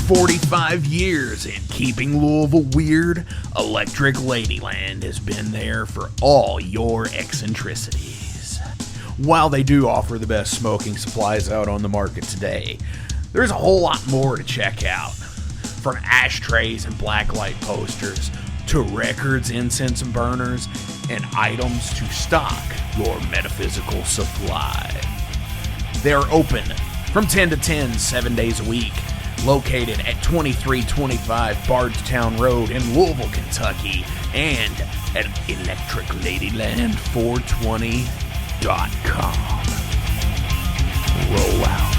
45 years in keeping Louisville weird, Electric Ladyland has been there for all your eccentricities. While they do offer the best smoking supplies out on the market today, there's a whole lot more to check out. From ashtrays and blacklight posters, to records, incense, and burners, and items to stock your metaphysical supply. They're open from 10 to 10, 7 days a week, located at 2325 Bardstown Road in Louisville, Kentucky, and at electricladyland420.com. Roll out.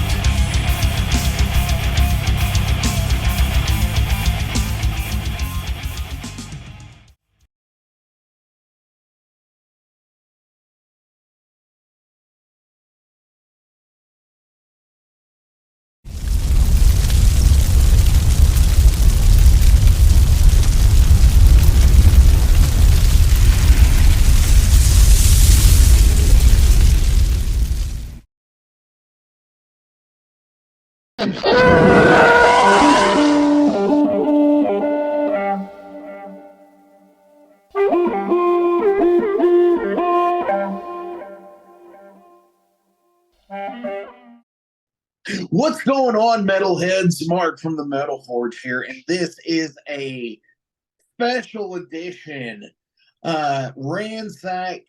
What's going on, metalheads? Mark from the Metal Forge here, and this is a special edition ransack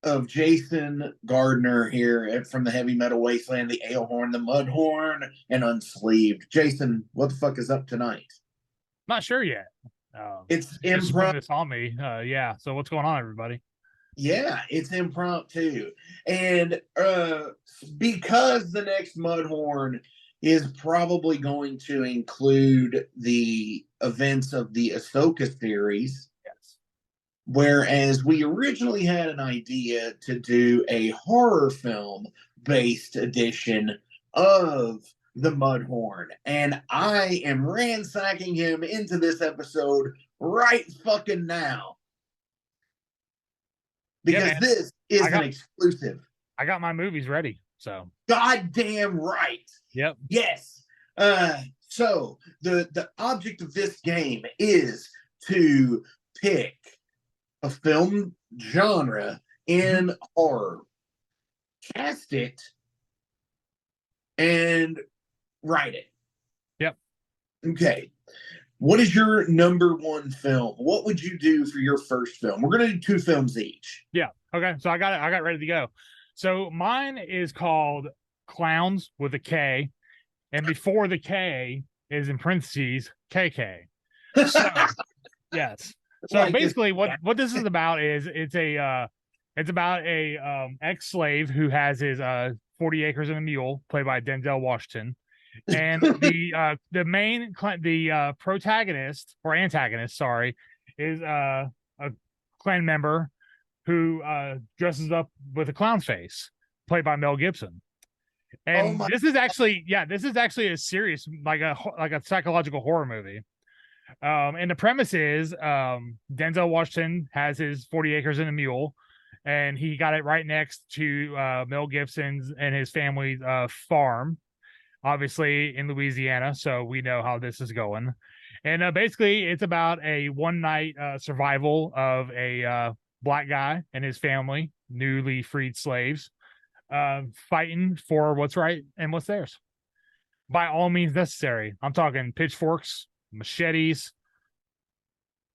of Jason Gardner here from the Heavy Metal Wasteland, the Alehorn, the Mudhorn, and Unsleeved. Jason, what the fuck is up tonight? Not sure yet. It's just improv. this on me. Yeah. So what's going on, everybody? Yeah, it's impromptu. And because the next Mudhorn is probably going to include the events of the Ahsoka series, yes, whereas we originally had an idea to do a horror film based edition of the Mudhorn, and I am ransacking him into this episode right fucking now. Because this is an exclusive. I got my movies ready, so. Goddamn right. Yep. Yes. So the object of this game is to pick a film genre in horror, cast it, and write it. Yep. Okay. What is your number one film? What would you do for your first film? We're gonna do 2 films each. Yeah. Okay. So I got it. I got ready to go. So mine is called Clowns with a K, and before the K is in parentheses KK. So, yes. So like basically, what this is about is it's about a ex-slave who has his 40 acres and a mule, played by Denzel Washington. And the main protagonist or antagonist, sorry, is a clan member who dresses up with a clown face, played by Mel Gibson. And this is actually a serious, like a psychological horror movie. And the premise is Denzel Washington has his 40 acres and a mule, and he got it right next to Mel Gibson's and his family's farm, obviously in Louisiana, so we know how this is going. And basically, it's about a one-night survival of a black guy and his family, newly freed slaves, fighting for what's right and what's theirs. By all means necessary. I'm talking pitchforks, machetes,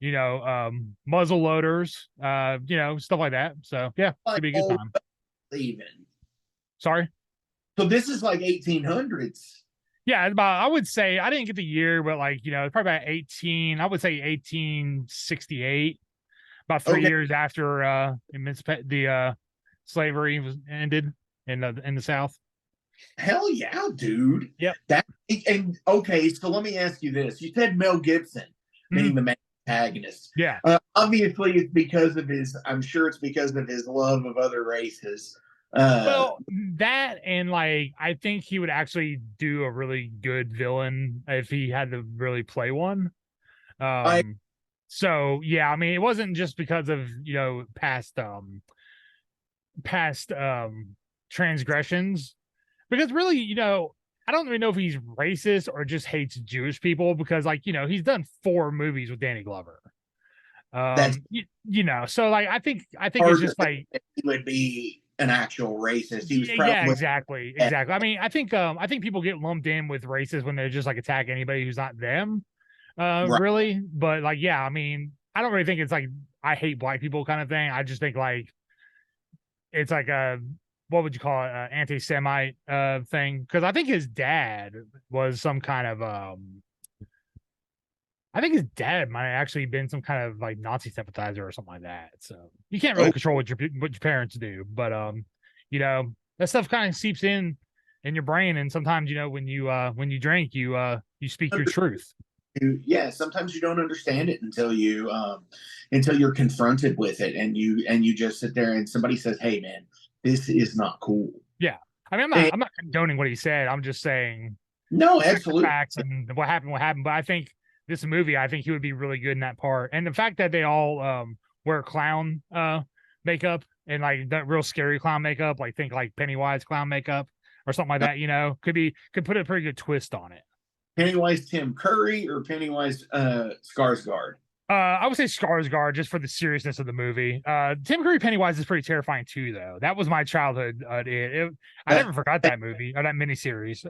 muzzle loaders, stuff like that. So, yeah, it'd be a good time. Even. Sorry? So this is like 1800s. Yeah, it's about, I would say, I didn't get the year, but it's probably about 1868, about 3 years after the slavery was ended in the South. Hell yeah, dude. Yep. So let me ask you this. You said Mel Gibson being the main antagonist. Yeah. Obviously it's because of I'm sure it's because of his love of other races. Well, that and I think he would actually do a really good villain if he had to really play one. So yeah, I mean, it wasn't just because of past transgressions, because really, I don't really know if he's racist or just hates Jewish people, because like, he's done 4 movies with Danny Glover. That's So like I think it's hard to just think like, that he would be an actual racist. He was yeah, probably exactly. I mean, I think people get lumped in with racist when they just like attack anybody who's not them, right. really. But like, yeah, I mean, I don't really think it's like I hate black people kind of thing. I just think like it's like a, what would you call it, anti-Semite thing, because I think his dad was some kind of I think his dad might have actually been some kind of like Nazi sympathizer or something like that. So you can't really Oh, control what your parents do, but that stuff kind of seeps in your brain, and sometimes when you drink, you speak your truth. yeah. Sometimes you don't understand it until you're confronted with it, and you just sit there, and somebody says, "Hey, man, this is not cool." Yeah, I mean, And, I'm not condoning what he said. I'm just saying no, the absolutely. facts and what happened. But I think this movie, I think he would be really good in that part. And the fact that they all wear clown makeup, and like that real scary clown makeup, like think like Pennywise clown makeup or something like that, could put a pretty good twist on it. Pennywise Tim Curry or Pennywise Skarsgård? I would say Skarsgård, just for the seriousness of the movie. Tim Curry Pennywise is pretty terrifying too, though. That was my childhood. I never forgot that movie or that miniseries.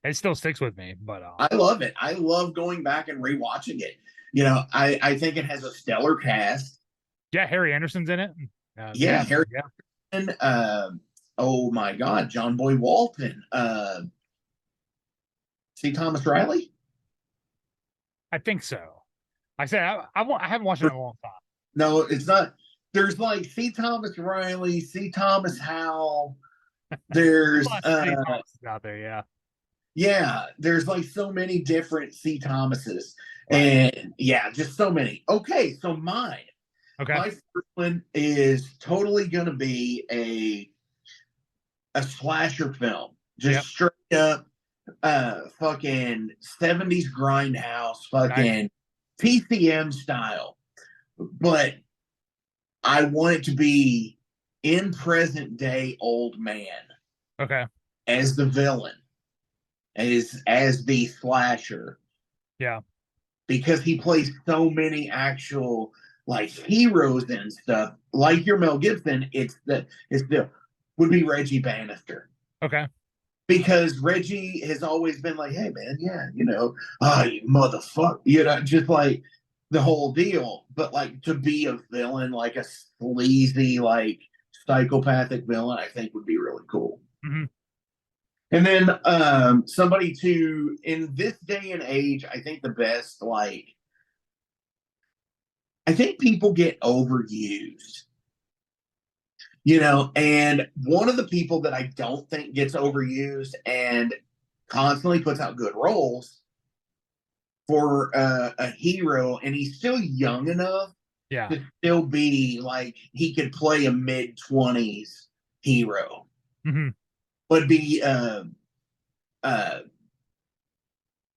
It still sticks with me. But I love it. I love going back and rewatching it. I think it has a stellar cast. yeah, Harry Anderson's in it. Yeah, Harry. Oh my God, John Boy Walton. C. Thomas Riley. I think so. I said I haven't watched it in a long time. No, it's not. There's like C. Thomas Riley, C. Thomas Howell. There's Out there, yeah. yeah, there's like so many different C. Thomases. Right. And yeah, just so many. Okay, so Okay. my first one is totally gonna be a slasher film. Just Yep. straight up fucking 70s grindhouse, Nice. fucking PCM style. But I want it to be in present day old man Okay. as the villain, as the slasher, Yeah. because he plays so many actual like heroes and stuff. Like your Mel Gibson, it's the would be Reggie Bannister. Okay. Because Reggie has always been like, hey man, yeah, you motherfucker, just like the whole deal. But like to be a villain, like a sleazy, like psychopathic villain, I think would be really cool. Mm-hmm. And then somebody to in this day and age, I think the best, like I think people get overused. And one of the people that I don't think gets overused and constantly puts out good roles for a hero, and he's still young enough Yeah. to still be like he could play a mid-20s hero, Mm-hmm. would be uh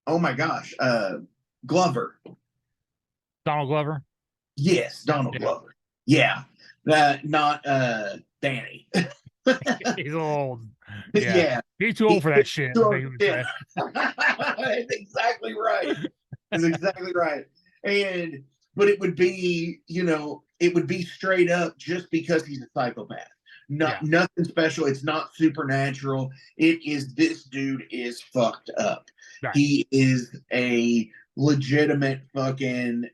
oh my gosh, Glover. Donald Glover. Yes, Donald Yeah. Glover. Yeah. Not Danny. He's old. Yeah. Yeah. He's too old for that shit. That's exactly right. That's exactly right. But it would be, it would be straight up just because he's a psychopath. Nothing special. It's not supernatural. It is, this dude is fucked up. Right. He is a legitimate fucking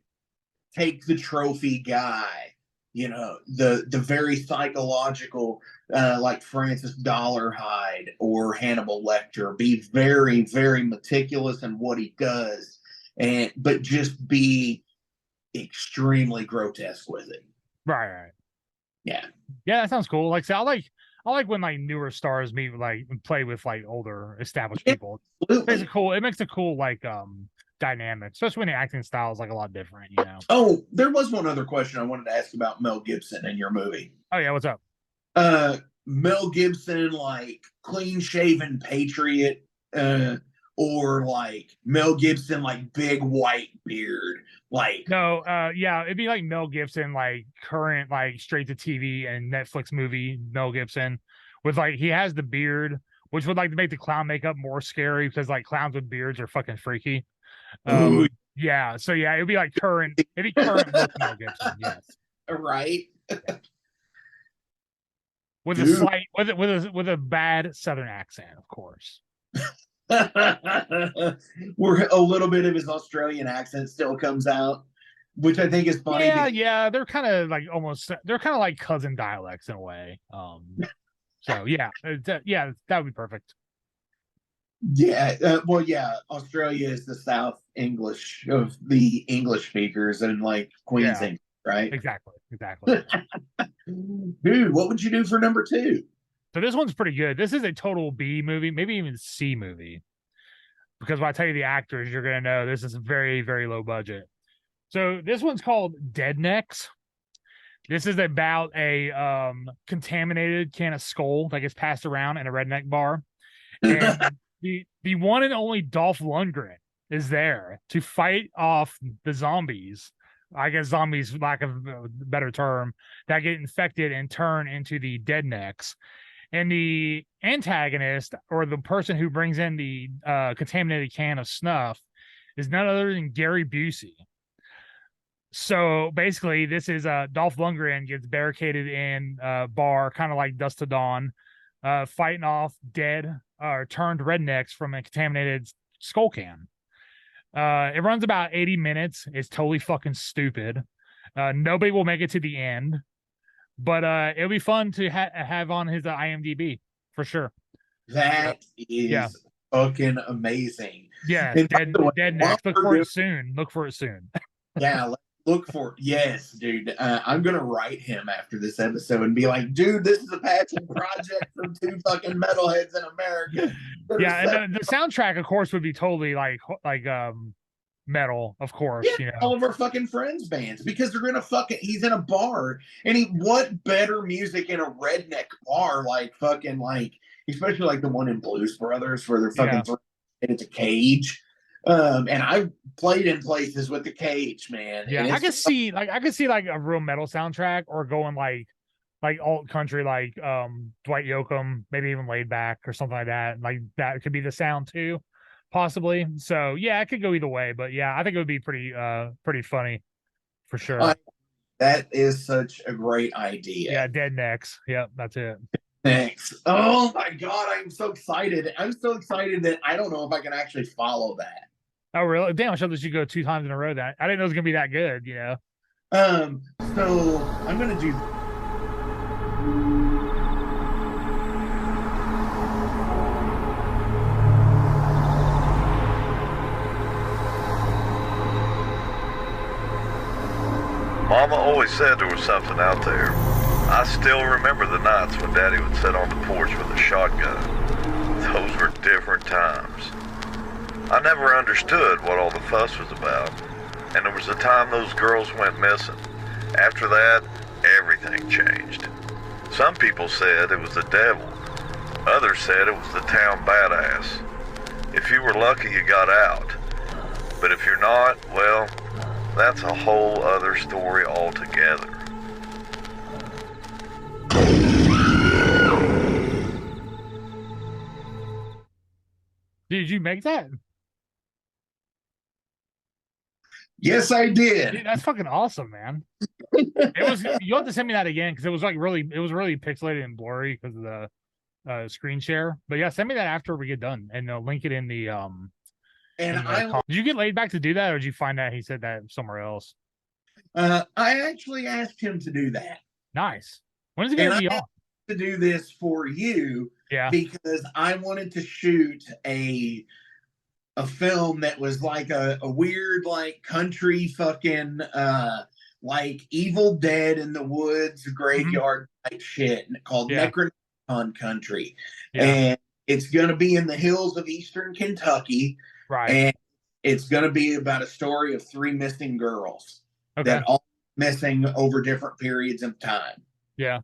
take the trophy guy. The very psychological, like Francis Dollarhide or Hannibal Lecter, be very, very meticulous in what he does, but just be extremely grotesque with it. Right. Yeah. Yeah, that sounds cool. Like, so I like when like newer stars meet like play with like older established people. Absolutely. It makes a cool like dynamic, especially when the acting style is like a lot different. Oh, there was one other question I wanted to ask about Mel Gibson in your movie. Oh yeah, what's up? Mel Gibson, like clean shaven patriot, or like Mel Gibson, like big white beard, like No, yeah, it'd be like Mel Gibson, like current, like straight to TV and Netflix movie Mel Gibson, with like he has the beard which would like to make the clown makeup more scary because like clowns with beards are fucking freaky. Ooh. Yeah, so yeah, it'd be like current, it'd be current look Mel Gibson, yes. Right. With Dude. a slight with a bad southern accent, of course. Where a little bit of his Australian accent still comes out, which I think is funny. Yeah, they're kind of like like cousin dialects in a way. So yeah, yeah, that would be perfect. Yeah, well, yeah, Australia is the South English of the English speakers and like Queen's English, right? Exactly. Dude, what would you do for number 2? So this one's pretty good. This is a total B movie, maybe even C movie. Because when I tell you the actors, you're gonna know this is very, very low budget. So this one's called Dead Necks. This is about a contaminated can of skull that gets passed around in a redneck bar. And the one and only Dolph Lundgren is there to fight off the zombies. I guess zombies, lack of a better term, that get infected and turn into the Dead Necks. And the antagonist, or the person who brings in the contaminated can of snuff, is none other than Gary Busey. So basically, this is Dolph Lundgren gets barricaded in a bar, kind of like Dust to Dawn, fighting off dead or turned rednecks from a contaminated skull can. It runs about 80 minutes. It's totally fucking stupid. Nobody will make it to the end, but it'll be fun to have on his IMDb for sure. That is fucking amazing. Yeah, Dead Necks. Look for it soon. Look for it soon. Yeah, look for it. Yes, dude. I'm gonna write him after this episode and be like, dude, this is a passion project from 2 fucking metalheads in America. Yeah, and the soundtrack, of course, would be totally like metal, of course. Yeah, you know, all of our fucking friends' bands, because they're gonna he's in a bar, and what better music in a redneck bar, like fucking like, especially like the one in Blues Brothers where they're fucking it's a cage. And I played in places with the cage, man. Yeah, I could see like a real metal soundtrack, or going like alt country, like Dwight Yoakam, maybe even Laid Back or something like that. Like that could be the sound too, possibly. So yeah, it could go either way, but yeah, I think it would be pretty funny for sure. That is such a great idea. Yeah, Dead Necks. Yep, that's it. Thanks. Oh my god, I'm so excited. I'm so excited that I don't know if I can actually follow that. Oh really? Damn, I should let you go 2 times in a row. That I didn't know it was gonna be that good, you know. So I'm gonna do. Mama always said there was something out there. I still remember the nights when Daddy would sit on the porch with a shotgun. Those were different times. I never understood what all the fuss was about, and there was a time those girls went missing. After that, everything changed. Some people said it was the devil. Others said it was the town badass. If you were lucky, you got out. But if you're not, well, that's a whole other story altogether. Did you make that? Yes, I did. Dude, that's fucking awesome, man. It was. You have to send me that again, because it was really pixelated and blurry because of the screen share. But yeah, send me that after we get done, and link it in the did you get Laid Back to do that, or did you find that he said that somewhere else? I actually asked him to do that. Nice. When is it going to be on? To do this for you, because I wanted to shoot a film that was like a weird, like country fucking like Evil Dead in the woods graveyard type shit called Necronomicon Country. And it's gonna be in the hills of eastern Kentucky. Right. And it's gonna be about a story of 3 missing girls that all missing over different periods of time. Yeah.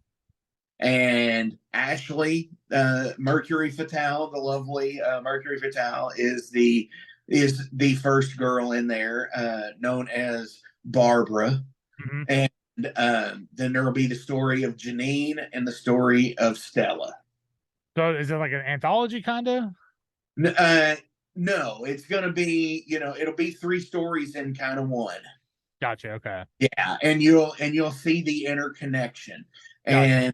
And Ashley, Mercury Fatale, the lovely Mercury Fatale, is the first girl in there, known as Barbara. And then there will be the story of Janine and the story of Stella. So is it like an anthology kind of? No, it's gonna be, it'll be 3 stories in kind of one. Gotcha. Okay. Yeah, and you'll see the interconnection. Gotcha. And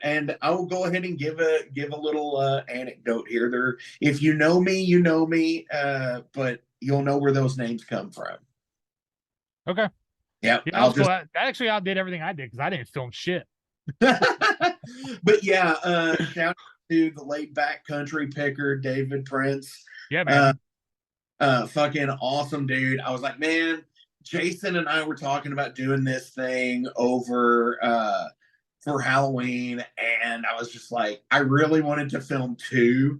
and I will go ahead and give a little anecdote here. There, if you know me, you know me, but you'll know where those names come from. Okay. Yeah, Yeah, that I'll was cool. just. That actually outdid everything I did because I didn't film shit. But yeah, shout out to the laid back country picker, David Prince. Yeah, Uh, man. Fucking awesome dude. I was like, man, Jason and I were talking about doing this thing over for Halloween, and I was just like, I really wanted to film 2,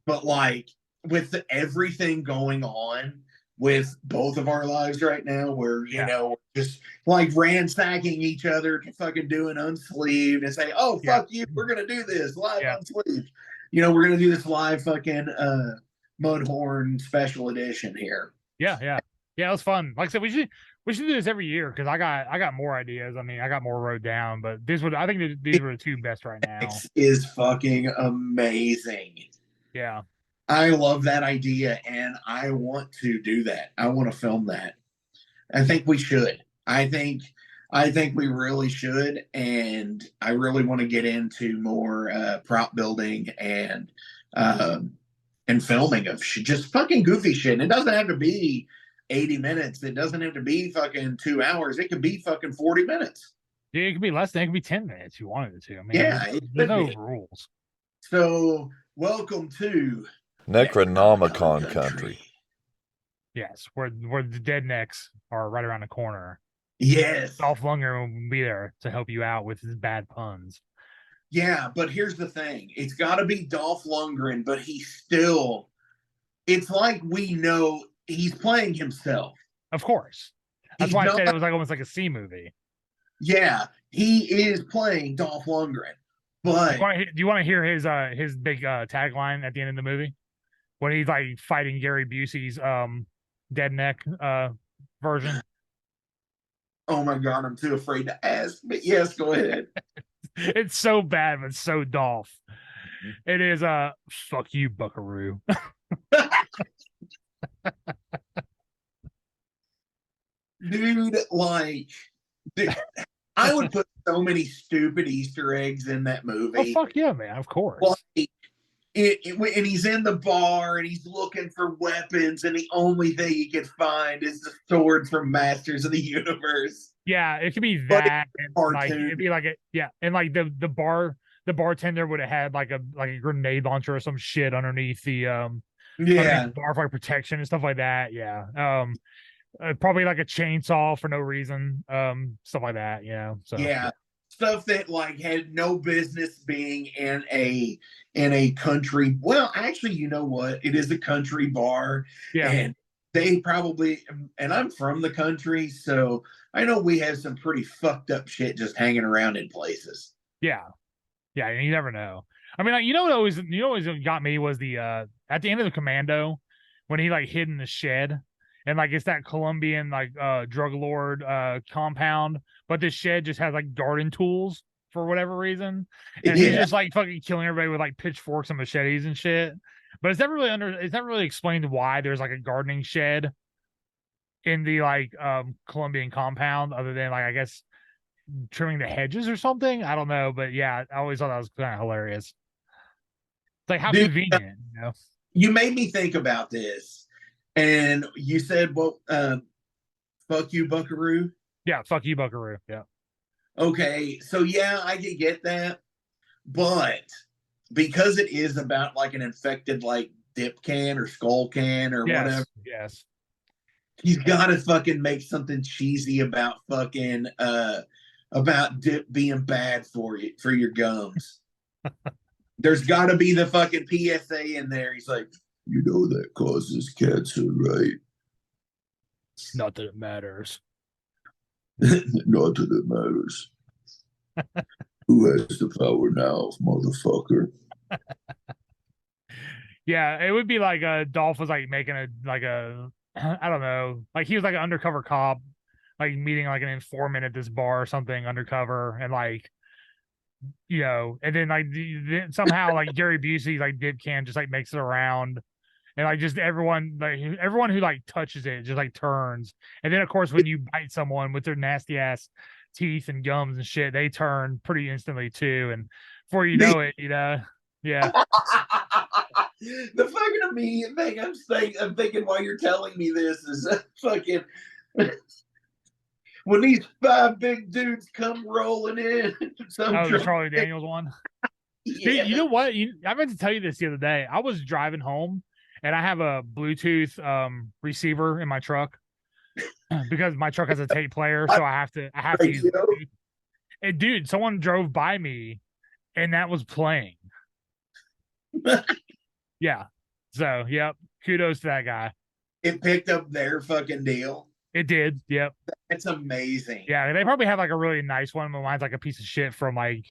but like with everything going on with both of our lives right now, where we're just like ransacking each other to fucking do an unsleeved and say, oh fuck you, we're gonna do this live unsleeved. We're gonna do this live fucking Mudhorn special edition here. Yeah. It was fun. Like I said, we should do this every year because I got more ideas. I mean, I got more wrote down, but I think these were the 2 best right now. It is fucking amazing. Yeah. I love that idea, and I want to do that. I want to film that. I think we should. I think we really should, and I really want to get into more prop building and filming of just fucking goofy shit. And it doesn't have to be 80 minutes. It doesn't have to be fucking 2 hours. It could be fucking 40 minutes. Yeah, it could be less than, it could be 10 minutes if you wanted it to. I mean, Yeah, there's no rules. So, welcome to Necronomicon country. Yes, where the dead necks are right around the corner. Yes. Dolph Lundgren will be there to help you out with his bad puns. Yeah, but here's the thing. It's got to be Dolph Lundgren, but it's like we know he's playing himself. Of course. That's why I said it was like almost like a C movie. Yeah, he is playing Dolph Lundgren. But do you want to hear his big tagline at the end of the movie when he's like fighting Gary Busey's dead neck version? Oh my god, I'm too afraid to ask. But yes, go ahead. It's so bad, but so Dolph. It is fuck you, Buckaroo. Dude, I would put so many stupid Easter eggs in that movie. Oh fuck yeah, man! Of course. And he's in the bar and he's looking for weapons, and the only thing he can find is the swords from Masters of the Universe. Yeah, it could be that, and like it'd be like and like the bartender would have had like a grenade launcher or some shit underneath the the bar for like protection and stuff like that. Yeah. Probably like a chainsaw for no reason. Stuff like that. So stuff that like had no business being in a country. Well, actually, you know what? It is a country bar. Yeah. And they probably, and I'm from the country, so I know we have some pretty fucked up shit just hanging around in places. Yeah. And you never know. I mean, like, what always got me was the at the end of the Commando when he like hid in the shed. And like it's that Colombian like drug lord compound, but this shed just has like garden tools for whatever reason, and he's just like fucking killing everybody with like pitchforks and machetes and shit. But it's never really explained why there's like a gardening shed in the like Colombian compound, other than like I guess trimming the hedges or something. I don't know, but yeah, I always thought that was kind of hilarious. It's like how convenient, You made me think about this. And you said, well, fuck you, Buckaroo? Yeah, fuck you, Buckaroo. Yeah. Okay, so yeah, I can get that. But because it is about like an infected like dip can or skull can or whatever. Yes. He's gotta fucking make something cheesy about fucking about dip being bad for your gums. There's gotta be the fucking PSA in there. He's like, you know that causes cancer, right? Not that it matters. Not that it matters. Who has the power now, motherfucker? Yeah, it would be like Dolph was like making a I don't know, like he was like an undercover cop, like meeting like an informant at this bar or something undercover, and like you know, and then like somehow like Gary Busey like dip cam just like makes it around, and like just everyone who like touches it just like turns, and then of course when you bite someone with their nasty ass teeth and gums and shit, they turn pretty instantly too, and before you know it, you know, yeah. The fucking immediate thing I'm thinking while you're telling me this is fucking when these 5 big dudes come rolling in. The Charlie Daniels one. Yeah. Dude, you know what? I meant to tell you this the other day. I was driving home, and I have a Bluetooth receiver in my truck because my truck has a tape player, so I have to use Bluetooth. And dude, someone drove by me, and that was playing. Yeah. So, yep. Kudos to that guy. It picked up their fucking deal. It did. Yep. It's amazing. Yeah, they probably have like a really nice one, but mine's like a piece of shit from like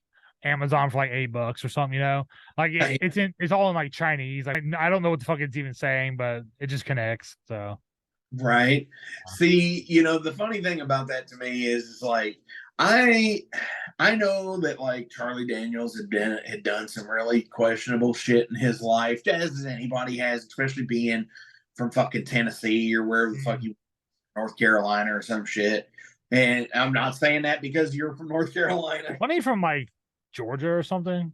Amazon for like $8 or something, you know? Like it's all in like Chinese. Like I don't know what the fuck it's even saying, but it just connects. So right. See, you know, the funny thing about that to me is like I know that like Charlie Daniels had done some really questionable shit in his life, as anybody has, especially being from fucking Tennessee or wherever the fuck you North Carolina or some shit. And I'm not saying that because you're from North Carolina. Wasn't he from like Georgia or something?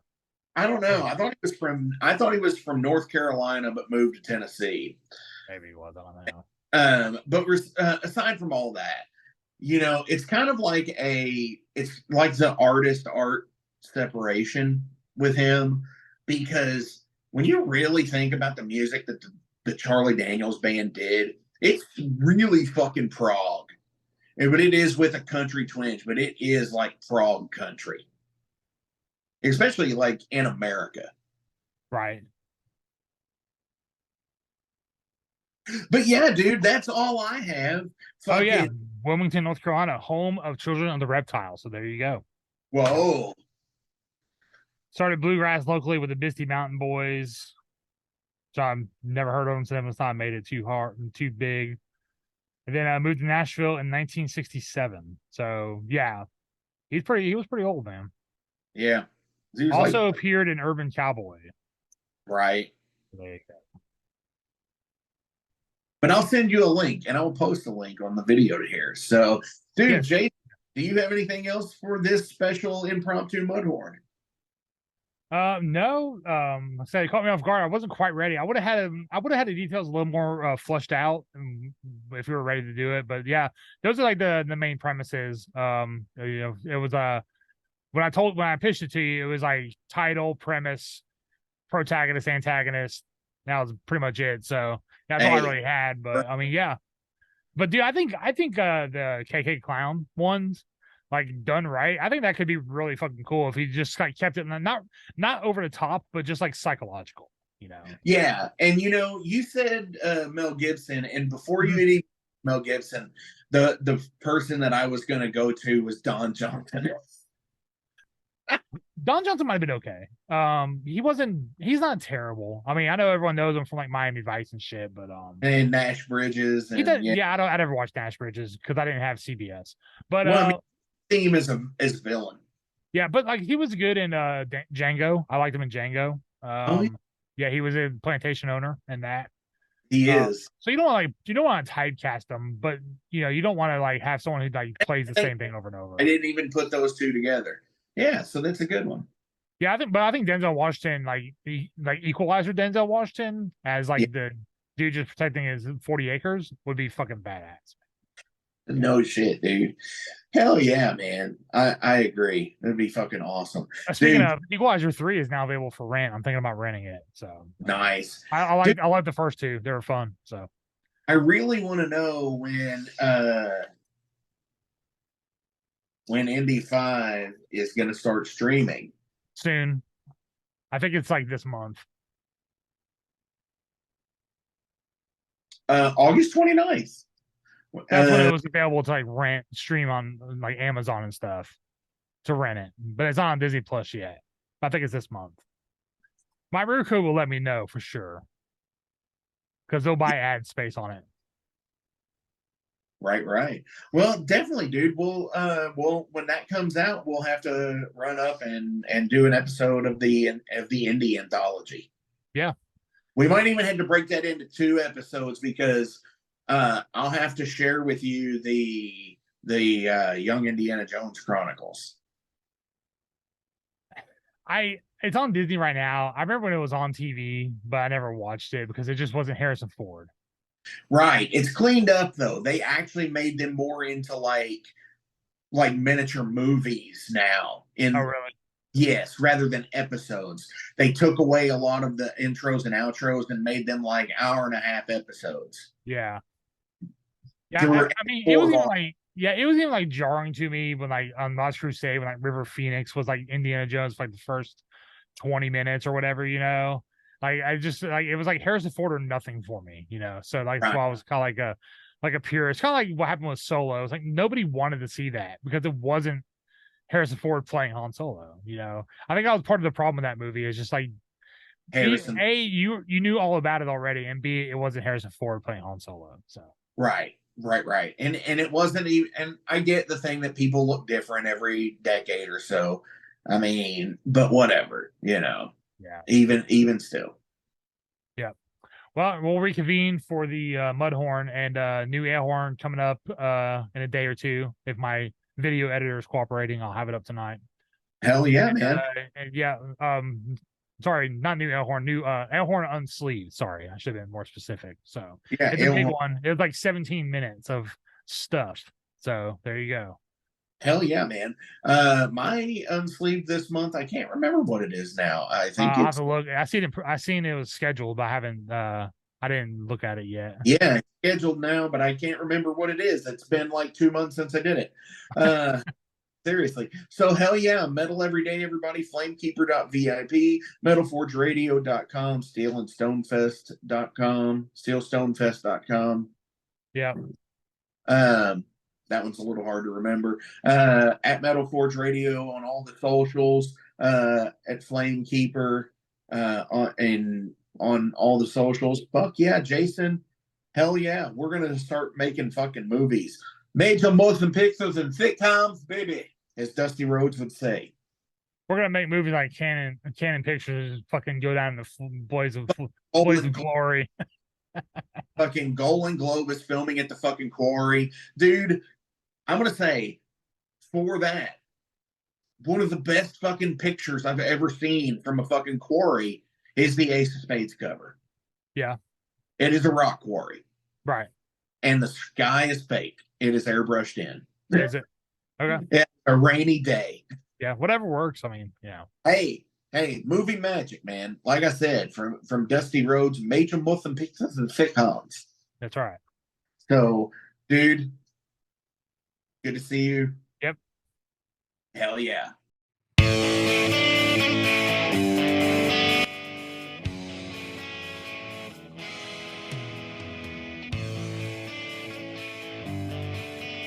I don't know. I thought he was from North Carolina but moved to Tennessee. Maybe he was. I don't know. But aside from all that, you know, it's kind of like it's like the artist art separation with him, because when you really think about the music that the Charlie Daniels band did, it's really fucking prog. But it is with a country twinge, but it is like prog country, especially like in America. Right. But yeah, dude, that's all I have. Oh yeah, Wilmington, North Carolina, home of Children of the Reptile. So there you go. Whoa. Started bluegrass locally with the Misty Mountain Boys. So I've never heard of them since I made it too hard and too big. And then I moved to Nashville in 1967. So yeah, he was pretty old, man. Yeah. Also appeared in Urban Cowboy. Right. There you go. But I'll send you a link, and I will post a link on the video to here. So, dude, yes. Jason, do you have anything else for this special impromptu Mudhorn? No. I said, it caught me off guard. I wasn't quite ready. I would have had the details a little more flushed out if we were ready to do it. But yeah, those are like the main premises. You know, it was when I pitched it to you, it was like title, premise, protagonist, antagonist. That was pretty much it. So that's all I really had. But I mean, yeah. But dude, I think the KK Clown ones, like done right, I think that could be really fucking cool if he just like kept it not over the top, but just like psychological, you know. Yeah, and you know, you said Mel Gibson, and before you even Mel Gibson, the person that I was gonna go to was Don Johnson. Don Johnson might have been okay. He's not terrible. I mean, I know everyone knows him from like Miami Vice and shit, but and Nash Bridges. And, I never watched Nash Bridges because I didn't have CBS. But I mean, theme is a villain. Yeah, but like he was good in Django. I liked him in Django. Yeah, he was a plantation owner and that. He is. So you don't want to typecast him, but you know, you don't want to like have someone who like plays the same thing over and over. I didn't even put those two together. Yeah, so that's a good one. Yeah, I think Denzel Washington, like Equalizer Denzel Washington, as like the dude just protecting his 40 acres would be fucking badass. No shit, dude. Hell yeah, man. I agree. That'd be fucking awesome. Speaking of, Equalizer 3 is now available for rent. I'm thinking about renting it. So nice. I like the first two. They were fun. So I really want to know when Indy 5 is going to start streaming. Soon. I think it's like this month. August 29th. That's when it was available to like stream on like Amazon and stuff to rent it. But it's not on Disney Plus yet. I think it's this month. My Roku will let me know for sure. Because they'll buy ad space on it. Right. Well, definitely, dude. We'll when that comes out, we'll have to run up and do an episode of the indie anthology. Yeah. We might even have to break that into 2 episodes because I'll have to share with you the Young Indiana Jones Chronicles. It's on Disney right now. I remember when it was on TV, but I never watched it because it just wasn't Harrison Ford. Right. It's cleaned up though. They actually made them more into like miniature movies now. Oh, really? Yes, rather than episodes. They took away a lot of the intros and outros and made them like 1.5-hour episodes. Yeah. Yeah, I mean, it was even like jarring to me when like on Lost Crusade when like River Phoenix was like Indiana Jones for like the first 20 minutes or whatever, you know. Like I just like it was like Harrison Ford or nothing for me, you know. So like that's why I was kind of like a purist. Kind of like what happened with Solo. It was like nobody wanted to see that because it wasn't Harrison Ford playing Han Solo, you know. I think that was part of the problem with that movie. Is just like Harrison. A, you knew all about it already, and B, it wasn't Harrison Ford playing Han Solo. So Right. And it wasn't even, and I get the thing that people look different every decade or so. I mean, but whatever, you know. Yeah. Even still. Yeah. Well, we'll reconvene for the Mudhorn and new Airhorn coming up in a day or 2. If my video editor is cooperating, I'll have it up tonight. Hell yeah, man. And yeah. Sorry, not new Airhorn, new Airhorn unsleeved. Sorry, I should have been more specific. So yeah, it's a big one. It was like 17 minutes stuff. So there you go. Hell yeah, man. My unsleeved this month, I can't remember what it is now. I think I'll have to look. I seen it was scheduled, but I didn't look at it yet. Yeah, it's scheduled now, but I can't remember what it is. It's been like 2 months since I did it. Seriously. So hell yeah, metal every day, everybody. Flamekeeper.vip, metalforgeradio.com, steelandstonefest.com, steelstonefest.com. Yeah. That one's a little hard to remember. At Metal Forge Radio on all the socials, at Flamekeeper, on all the socials. Fuck yeah, Jason. Hell yeah. We're gonna start making fucking movies. Major motion pictures and sitcoms, baby, as Dusty Rhodes would say. We're gonna make movies like Canon Pictures, fucking go down the Blaze of Glory. Fucking Golden Globe is filming at the fucking quarry. Dude, I'm gonna say, for that, one of the best fucking pictures I've ever seen from a fucking quarry is the Ace of Spades cover. Yeah. It is a rock quarry. Right. And the sky is fake. It is airbrushed in. Is it? Okay. Yeah, a rainy day. Yeah, whatever works. I mean, yeah. Hey, movie magic, man. Like I said, from Dusty Rhodes, major motion pictures and sitcoms. That's right. So, dude, good to see you. Yep. Hell yeah.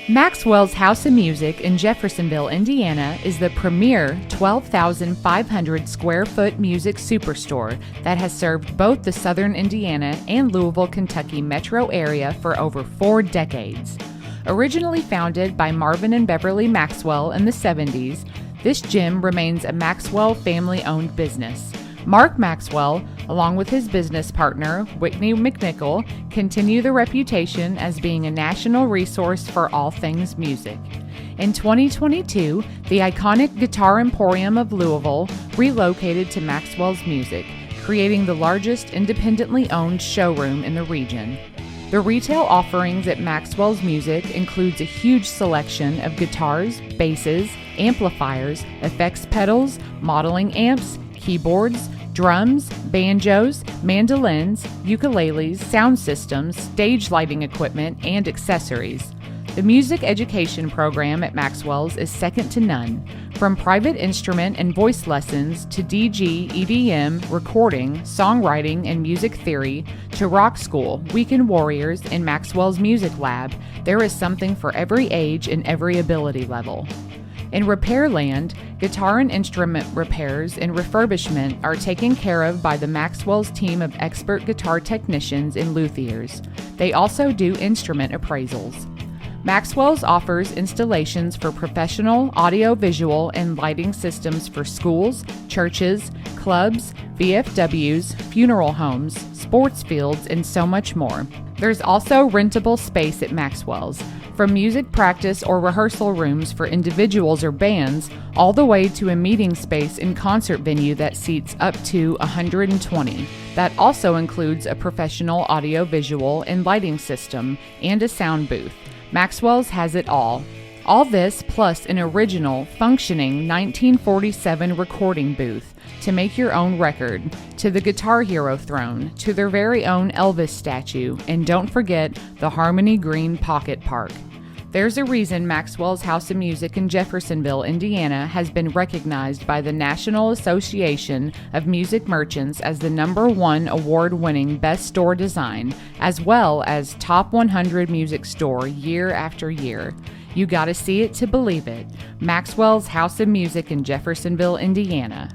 Maxwell's House of Music in Jeffersonville, Indiana is the premier 12,500 square foot music superstore that has served both the southern Indiana and Louisville, Kentucky metro area for over 4 decades. Originally founded by Marvin and Beverly Maxwell in the 70s, this gym remains a Maxwell family-owned business. Mark Maxwell, along with his business partner, Whitney McNichol, continue the reputation as being a national resource for all things music. In 2022, the iconic Guitar Emporium of Louisville relocated to Maxwell's Music, creating the largest independently owned showroom in the region. The retail offerings at Maxwell's Music includes a huge selection of guitars, basses, amplifiers, effects pedals, modeling amps, keyboards, drums, banjos, mandolins, ukuleles, sound systems, stage lighting equipment, and accessories. The music education program at Maxwell's is second to none. From private instrument and voice lessons to DG, EDM, recording, songwriting, and music theory, to rock school, weekend warriors, and Maxwell's Music Lab, there is something for every age and every ability level. In Repairland, guitar and instrument repairs and refurbishment are taken care of by the Maxwell's team of expert guitar technicians and luthiers. They also do instrument appraisals. Maxwell's offers installations for professional audio-visual and lighting systems for schools, churches, clubs, VFWs, funeral homes, sports fields, and so much more. There's also rentable space at Maxwell's, from music practice or rehearsal rooms for individuals or bands, all the way to a meeting space and concert venue that seats up to 120. That also includes a professional audio-visual and lighting system and a sound booth. Maxwell's has it all. All this plus an original, functioning 1947 recording booth to make your own record, to the Guitar Hero throne, to their very own Elvis statue, and don't forget the Harmony Green Pocket Park. There's a reason Maxwell's House of Music in Jeffersonville, Indiana has been recognized by the National Association of Music Merchants as the #1 award-winning Best Store Design, as well as Top 100 Music Store year after year. You gotta see it to believe it. Maxwell's House of Music in Jeffersonville, Indiana.